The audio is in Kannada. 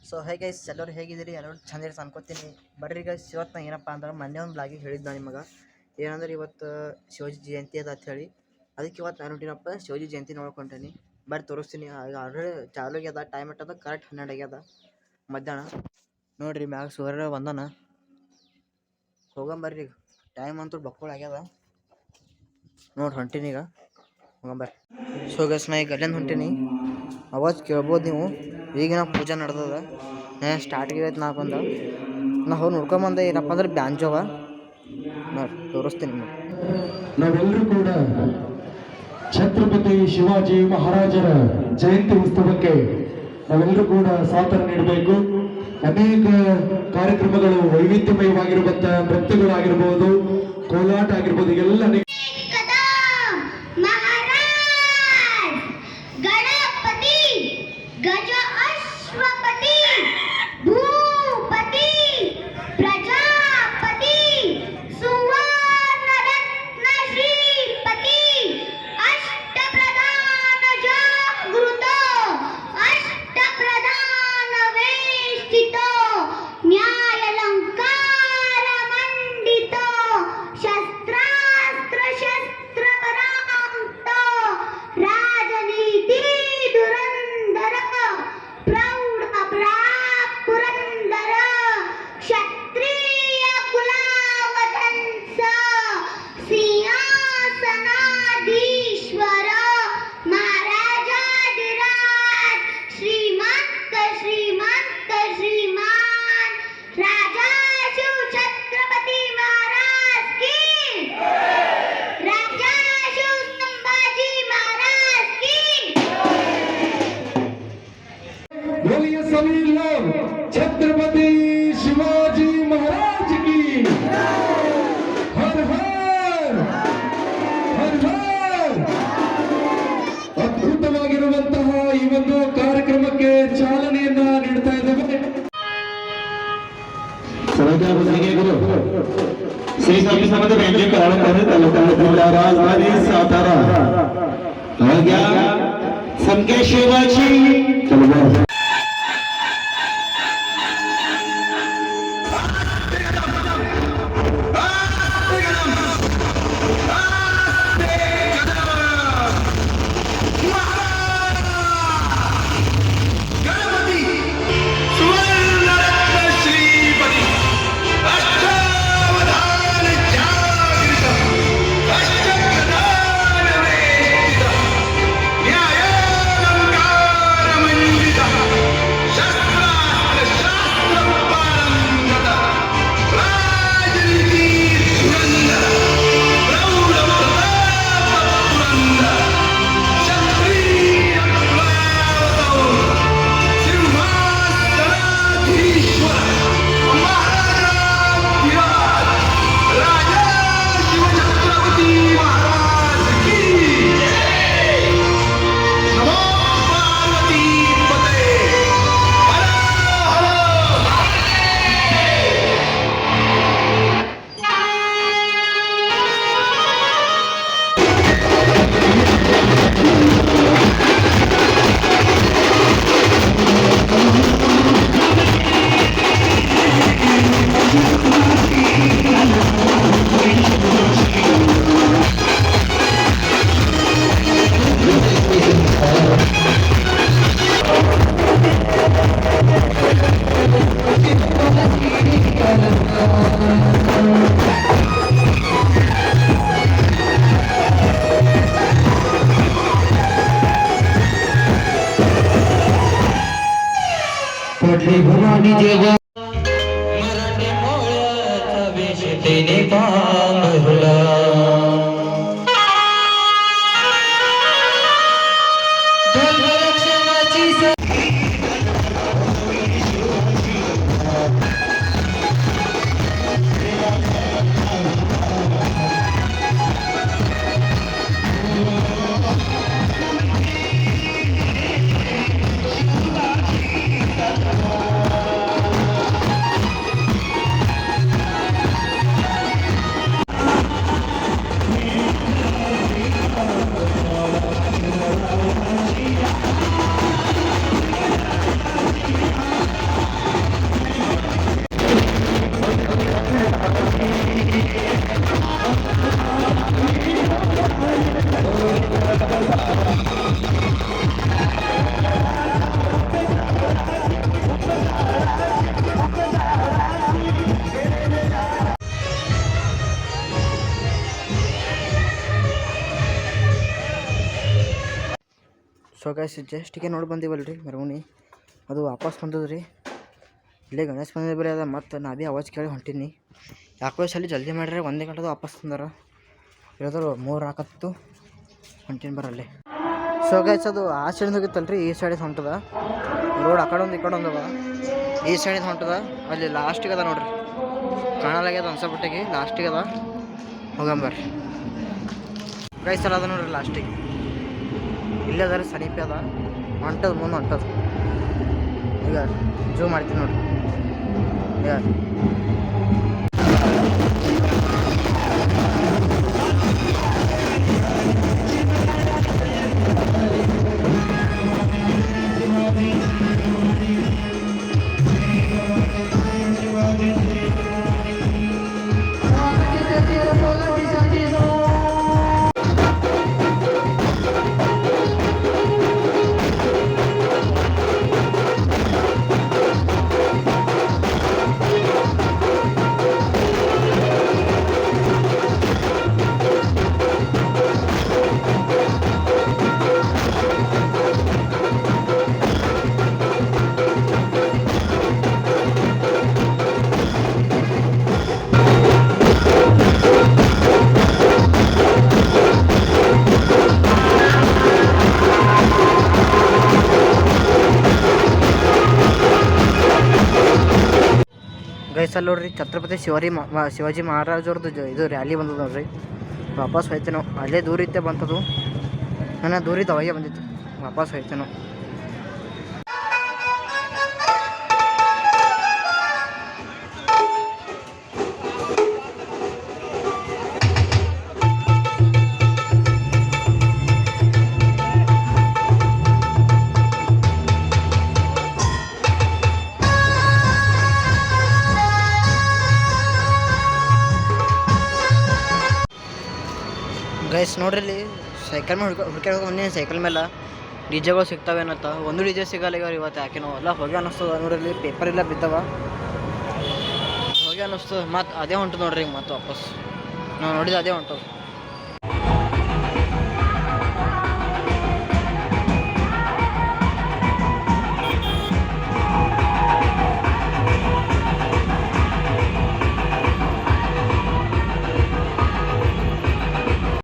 ಸೊ ಹೇ ಗೈಸ್ ಎಲ್ಲರೂ ಹೇಗಿದ್ದೀರಿ? ಎಲ್ಲರೂ ಚಂದ ಅನ್ಕೋತೀನಿ. ಬರ್ರಿ ಗೈಸ್, ಇವತ್ತು ನಾ ಏನಪ್ಪ ಅಂದ್ರೆ ಮೊನ್ನೆ ಒಂದು ಬ್ಲಾಗಿಗೆ ಹೇಳಿದ್ದೆ ನಿಮಗೆ ಏನಂದ್ರೆ ಇವತ್ತು ಶಿವಾಜಿ ಜಯಂತಿ ಅದ ಅಂತ ಹೇಳಿ. ಅದಕ್ಕೆ ಇವತ್ತು ನಾನು ಹೊಂಟಿನಪ್ಪ ಶಿವಾಜಿ ಜಯಂತಿ ನೋಡ್ಕೊಂಡೇನಿ. ಬರ್ರಿ ತೋರಿಸ್ತೀನಿ. ಈಗ ಆಲ್ರೆಡಿ ಚಾಲು ಆಗ್ಯದ, ಟೈಮ್ ಇಟ್ಟದ ಕರೆಕ್ಟ್ 12 ಆಗ್ಯದ ಮಧ್ಯಾಹ್ನ. ನೋಡಿರಿ ಮ್ಯಾಗ ಸೂರ್ಯ ಬಂದನ. ಹೋಗಂಬರ್ರಿ, ಈಗ ಟೈಮ್ ಅಂತೂ ಬಕ್ಕುಳು ಆಗ್ಯದ. ನೋಡಿ ಹೊಂಟೀನಿ ಈಗ, ಹೋಗಂಬರ್ರಿ. ಸೊ ಗೈಸ್ ನಾ ಈಗ ಅಲ್ಲಿಂದ ಹೊಂಟೀನಿ. ಅವಾಜ್ ಕೇಳ್ಬೋದು ನೀವು. ಈಗಿನ ಪೂಜೆ ನಡೆದದ, ಸ್ಟಾರ್ಟ್ಗೆ ಐತೆ ನಾಲ್ಕೊಂದು. ನಾ ಹೋಗಿ ನೋಡ್ಕೊಂಬಂದೆ. ಏನಪ್ಪ ಅಂದ್ರೆ ಬ್ಯಾಂಜೋವ ನೋಡಿ ತೋರಿಸ್ತೀನಿ ನಿಮಗೆ. ನಾವೆಲ್ಲರೂ ಕೂಡ ಛತ್ರಪತಿ ಶಿವಾಜಿ ಮಹಾರಾಜರ ಜಯಂತಿ ಉತ್ಸವಕ್ಕೆ ನಾವೆಲ್ಲರೂ ಕೂಡ ಸಾಥನ್ನು ನೀಡಬೇಕು. ಅನೇಕ ಕಾರ್ಯಕ್ರಮಗಳು ವೈವಿಧ್ಯಮಯವಾಗಿರುವಂತಹ ನೃತ್ಯಗಳಾಗಿರ್ಬೋದು, ಕೋಲಾಟ ಆಗಿರ್ಬೋದು, ಎಲ್ಲ सभी लोग छत्रपति शिवाजी महाराज की हर हर हर हर. ಅದ್ಭುತವಾಗಿರುವಂತಹ ಈ ಒಂದು ಕಾರ್ಯಕ್ರಮಕ್ಕೆ ಚಾಲನೆಯನ್ನ ನೀಡ್ತಾ ಇದ್ದೇವೆ. राजधानी सातारा संकेश शिवाजी भवानी जय मराठी मोळ्याचा वेश तेने पांघरला ಸೊ ಗೈಸ್ ಜಸ್ಟಿಗೆ ನೋಡಿ ಬಂದೀವಲ್ಲ ರೀ ಮೆರವಣಿ ಅದು ವಾಪಸ್ ಬಂದದ್ರಿ. ಇಲ್ಲೇ ಗಣೇಶ ಮಂದಿರ ಬರೀ ಅದ. ಮತ್ತು ನಾ ಭೀ ಅವಾಜ್ ಕೇಳಿ ಹೊಂಟೀನಿ. ಯಾಕೋ ಸಲ ಜಲ್ದಿ ಮಾಡ್ರೆ 1 ಗಂಟೆದು ವಾಪಸ್ ತಂದಾರ. ಇರೋದ್ರು 3 ಹಾಕತ್ತು ಹೊಂಟೀನಿ ಬರಲ್ಲೇ. ಸೊ ಗೈಸ್ ಅದು ಆ ಸೈಡ್ ಹೋಗಿತ್ತಲ್ಲ ರೀ, ಈ ಸೈಡಿಗೆ ಹೊಂಟದ ರೋಡ್. ಆ ಕಡೆ ಒಂದು ಈ ಕಡೆ ಒಂದು ಅದ. ಈ ಸೈಡಿಗೆ ಹೊಂಟದ. ಅಲ್ಲಿ ಲಾಸ್ಟಿಗೆ ಅದ ನೋಡ್ರಿ, ಕಾಣಲಾಗ್ಯದ ಅನ್ಸಬಿಟ್ಟಿಗೆ. ಲಾಸ್ಟಿಗೆ ಅದ, ಹೋಗಂಬರ್ರಿ ಗೈಸ್. ಅಲ್ಲ ಅದ ನೋಡ್ರಿ ಲಾಸ್ಟಿಗೆ. ಇಲ್ಲೇ ಅದ ರೀ, ಸಮೀಪ ಅದ. ಹೊಂಟದ ಮುಂದೆ ಹೊಂಟದ. ಈಗ ಜೂಮ್ ಮಾಡ್ತೀನಿ ನೋಡ್ರಿ. ಈಗ ಗೈಸ್ ಅಲ್ಲಿ ನೋಡ್ರಿ, ಛತ್ರಪತಿ ಶಿವಾಜಿ ಮಹಾರಾಜವ್ರದ್ದು ಇದು ರ್ಯಾಲಿ ಬಂದದ ನೋಡ್ರಿ. ವಾಪಸ್ ಹೋಯ್ತೆ ನಾವು. ಅಲ್ಲೇ ದೂರ ಇದ್ದೆ ಬಂತದು. ನನ್ನ ದೂರ ಇದ್ದ ಅವಾಗೆ ಬಂದಿತ್ತು. ವಾಪಸ್ ಹೋಯ್ತೆ ನಾವು. ಗೈಸ್ ನೋಡ್ರಿ, ಇಲ್ಲಿ ಸೈಕಲ್ ಮೇಲೆ ಹುಡ್ಕೊಂಡು ಬಂದೀನಿ. ಸೈಕಲ್ ಮೇಲೆ ಡಿಜೆಗಳು ಸಿಗ್ತಾವೇನತ್ತ. ಒಂದು ಡಿಜೆ ಸಿಗಲ್ಲ ಈಗ ಇವತ್ತು. ಯಾಕೆ ನಾವು ಎಲ್ಲ ಹೋಗಿ ಅನ್ನಿಸ್ತದ ನೋಡ್ರಿ. ಪೇಪರ್ ಎಲ್ಲ ಬಿದ್ದಾವ, ಹೋಗಿ ಅನ್ನಿಸ್ತದ. ಮತ್ತು ಅದೇ ಹೊಂಟು ನೋಡ್ರಿ. ಈಗ ಮತ್ತೆ ವಾಪಸ್ ನಾವು ನೋಡಿದ ಅದೇ ಹೊಂಟು.